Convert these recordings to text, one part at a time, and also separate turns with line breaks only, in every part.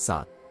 7,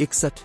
61।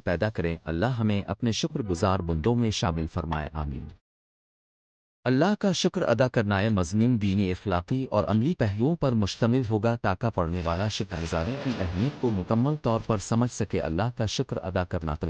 پیدا کریں۔ اللہ ہمیں اپنے شکر گزار بندوں میں شامل فرمائے، آمین۔ اللہ کا شکر ادا کرنا یہ مضمون دینی، اخلاقی اور عملی پہلوؤں پر مشتمل ہوگا تاکہ پڑھنے والا شکر گزاری کی اہمیت کو مکمل طور پر سمجھ سکے۔ اللہ کا شکر ادا کرنا تو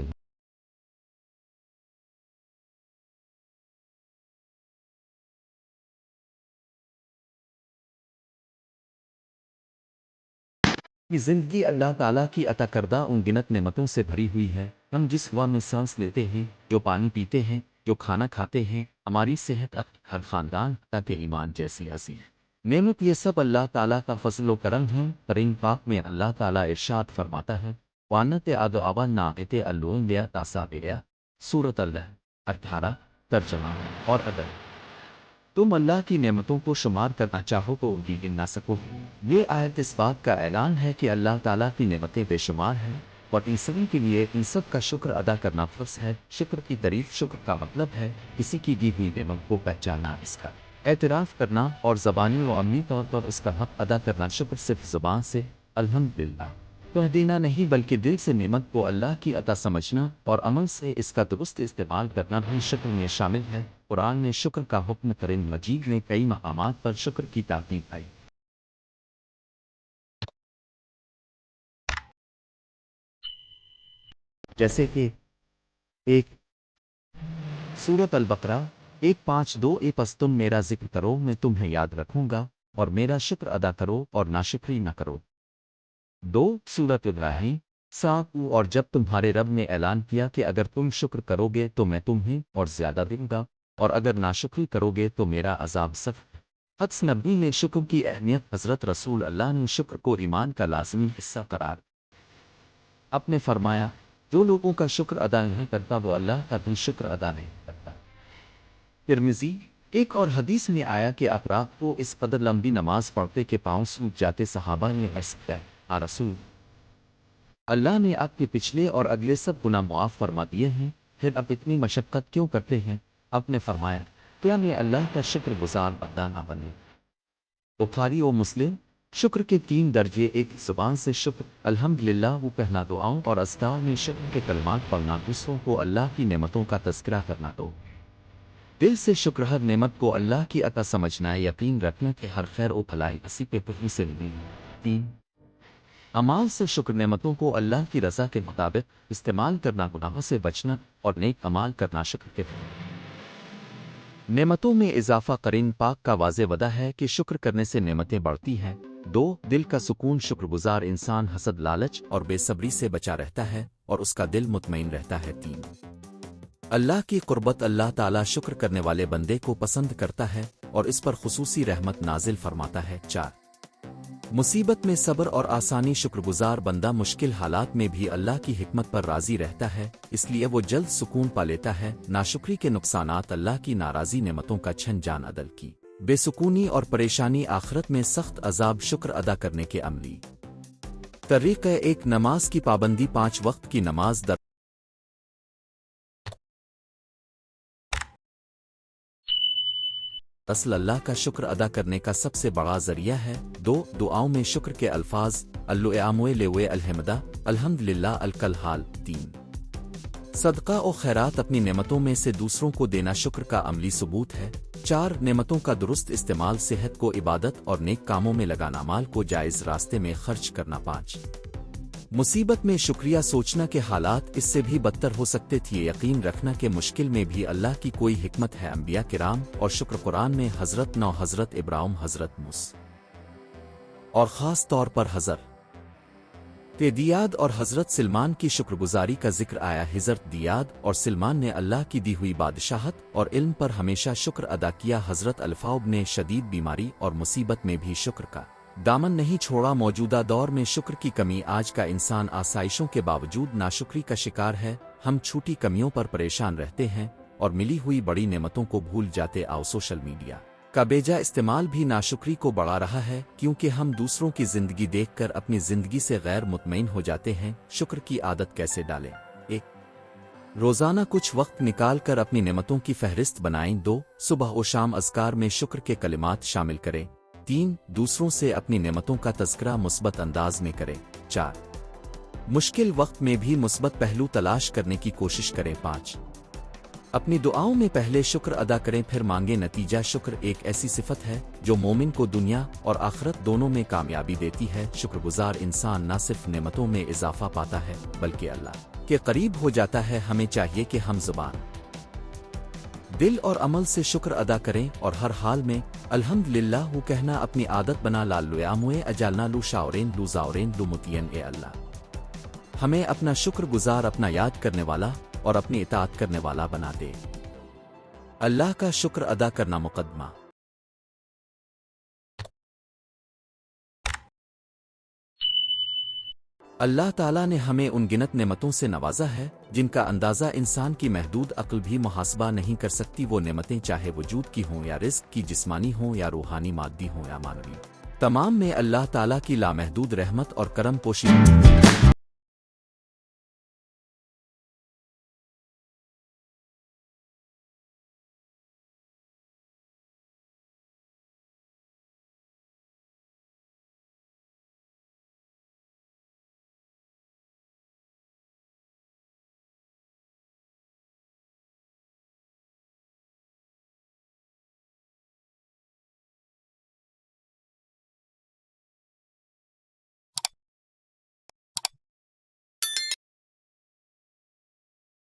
یہ زندگی اللہ تعالیٰ کی عطا کردہ ان گنت نعمتوں سے بھری ہوئی ہے۔ ہم جس ہوا میں سانس لیتے ہیں، جو پانی پیتے ہیں، جو کھانا کھاتے ہیں، ہماری صحت، ہر خاندان تاکہ ایمان جیسی عظیم نعمت، یہ سب اللہ تعالیٰ کا فضل و کرم ہے۔ قرآن پاک میں اللہ تعالیٰ ارشاد فرماتا ہے، وانت آدو آبا ناقت اللون لیا تاسابیا، سورۃ اللہ 18 ترجمہ اور ادب۔ تم اللہ کی نعمتوں کو شمار کرنا چاہو تو بھی گن نہ سکو۔ یہ آیت اس بات کا اعلان ہے کہ اللہ تعالیٰ کی نعمتیں بے شمار ہیں اور ان سبھی کے لیے ان سب کا شکر ادا کرنا فرض ہے۔ شکر کی تعریف، شکر کا مطلب ہے کسی کی دی ہوئی نعمت کو پہچاننا، اس کا اعتراف کرنا اور زبانی و عملی طور پر اس کا حق ادا کرنا۔ شکر صرف زبان سے الحمدللہ کہہ دینا نہیں، بلکہ دل سے نعمت کو اللہ کی عطا سمجھنا اور عمل سے اس کا درست استعمال کرنا بھی شکر میں شامل ہے۔ قرآن نے شکر کا حکم، قرآن مجید نے کئی مقامات پر شکر کی تاکید آئی، جیسے کہ 1 سورۃ البقرہ 152 پس تم میرا ذکر کرو، میں تمہیں یاد رکھوں گا، اور میرا شکر ادا کرو اور ناشکری نہ کرو۔ 2 سورۃ ابراہیم 7 اور جب تمہارے رب نے اعلان کیا کہ اگر تم شکر کرو گے تو میں تمہیں اور زیادہ دوں گا، اور اگر ناشکری کرو گے تو میرا عذاب سخت۔ حدیث نبی نے شکر کی اہمیت، حضرت رسول اللہ نے شکر کو ایمان کا لازمی حصہ قرار آپ نے فرمایا، جو لوگوں کا شکر ادا نہیں کرتا وہ اللہ کا بھی شکر ادا نہیں کرتا۔ ترمذی۔ ایک اور حدیث میں آیا کہ آپ رات کو اس قدر لمبی نماز پڑھتے کہ پاؤں سوکھ جاتے۔ صحابہ نے عرض کیا، رسول اللہ نے آپ کے پچھلے اور اگلے سب گناہ معاف فرما دیے ہیں، پھر اب اتنی مشقت کیوں کرتے ہیں؟ آپ نے فرمایا، کیا میں اللہ کا شکر گزار بندہ نہ بنے؟ بخاری و مسلم۔ شکر کے 3 درجے، ایک زبان سے شکر الحمدللہ وہ کہنا، دعاؤں اور اذکار میں شکر کے کلمات پڑھنا، دوسروں کو اللہ کی نعمتوں کا تذکرہ کرنا، تو دل سے شکر ہر نعمت کو اللہ کی عطا سمجھنا، یقین رکھنا کہ ہر خیر و بھلائی اسی پہ پہنچ سے ملی۔ 3 اعمال سے شکر، نعمتوں کو اللہ کی رضا کے مطابق استعمال کرنا، گناہوں سے بچنا اور نیک اعمال کرنا شکر کے نعمتوں میں اضافہ۔ قرآن پاک کا واضح وعدہ ہے کہ شکر کرنے سے نعمتیں بڑھتی ہیں۔ 2 دل کا سکون، شکر گزار انسان حسد، لالچ اور بے صبری سے بچا رہتا ہے اور اس کا دل مطمئن رہتا ہے۔ 3 اللہ کی قربت، اللہ تعالیٰ شکر کرنے والے بندے کو پسند کرتا ہے اور اس پر خصوصی رحمت نازل فرماتا ہے۔ 4 مصیبت میں صبر اور آسانی، شکر گزار بندہ مشکل حالات میں بھی اللہ کی حکمت پر راضی رہتا ہے، اس لیے وہ جلد سکون پا لیتا ہے۔ ناشکری کے نقصانات، اللہ کی ناراضی، نعمتوں کا چھن جان عدل کی بے سکونی اور پریشانی، آخرت میں سخت عذاب۔ شکر ادا کرنے کے عملی طریقہ: 1 نماز کی پابندی، 5 وقت کی نماز در اصل اللہ کا شکر ادا کرنے کا سب سے بڑا ذریعہ ہے۔ 2 دعاؤں میں شکر کے الفاظ، اللّٰہ لیوے الحمدہ، الحمدللہ، الکل حال۔ 3 صدقہ و خیرات، اپنی نعمتوں میں سے دوسروں کو دینا شکر کا عملی ثبوت ہے۔ 4 نعمتوں کا درست استعمال، صحت کو عبادت اور نیک کاموں میں لگانا، مال کو جائز راستے میں خرچ کرنا۔ 5 مصیبت میں شکریہ، سوچنا کہ حالات اس سے بھی بدتر ہو سکتے تھے، یقین رکھنا کہ مشکل میں بھی اللہ کی کوئی حکمت ہے۔ انبیاء کرام اور شکر، قرآن میں حضرت نوح، حضرت ابراہیم، حضرت موسیٰ اور خاص طور پر حضرت دیاد اور حضرت سلمان کی شکر گزاری کا ذکر آیا۔ حضرت دیاد اور سلمان نے اللہ کی دی ہوئی بادشاہت اور علم پر ہمیشہ شکر ادا کیا۔ حضرت الفاؤب نے شدید بیماری اور مصیبت میں بھی شکر کا دامن نہیں چھوڑا۔ موجودہ دور میں شکر کی کمی، آج کا انسان آسائشوں کے باوجود ناشکری کا شکار ہے۔ ہم چھوٹی کمیوں پر پریشان رہتے ہیں اور ملی ہوئی بڑی نعمتوں کو بھول جاتے۔ آؤ، سوشل میڈیا کا بیجا استعمال بھی ناشکری کو بڑھا رہا ہے، کیونکہ ہم دوسروں کی زندگی دیکھ کر اپنی زندگی سے غیر مطمئن ہو جاتے ہیں۔ شکر کی عادت کیسے ڈالیں؟ 1 روزانہ کچھ وقت نکال کر اپنی نعمتوں کی فہرست بنائیں۔ 2 صبح و شام اذکار میں شکر کے کلمات شامل کریں۔ 3 دوسروں سے اپنی نعمتوں کا تذکرہ مثبت انداز میں کریں۔ 4 مشکل وقت میں بھی مثبت پہلو تلاش کرنے کی کوشش کریں۔ 5 اپنی دعاؤں میں پہلے شکر ادا کریں پھر مانگیں نتیجہ۔ شکر ایک ایسی صفت ہے جو مومن کو دنیا اور آخرت دونوں میں کامیابی دیتی ہے۔ شکر گزار انسان نہ صرف نعمتوں میں اضافہ پاتا ہے بلکہ اللہ کے قریب ہو جاتا ہے۔ ہمیں چاہیے کہ ہم زبان، دل اور عمل سے شکر ادا کریں اور ہر حال میں الحمدللہ وہ کہنا اپنی عادت بنا لالویاموے اجالنا لو شاورین لو زاورین لو متین۔ اے اللہ ہمیں اپنا شکر گزار، اپنا یاد کرنے والا اور اپنی اطاعت کرنے والا بنا دے۔ اللہ کا شکر ادا کرنا مقدمہ۔ اللہ تعالیٰ نے ہمیں ان گنت نعمتوں سے نوازا ہے جن کا اندازہ انسان کی محدود عقل بھی محاسبہ نہیں کر سکتی۔ وہ نعمتیں چاہے وجود کی ہوں یا رزق کی، جسمانی ہوں یا روحانی، مادی ہوں یا معنوی، تمام میں اللہ تعالیٰ کی لامحدود رحمت اور کرم پوشی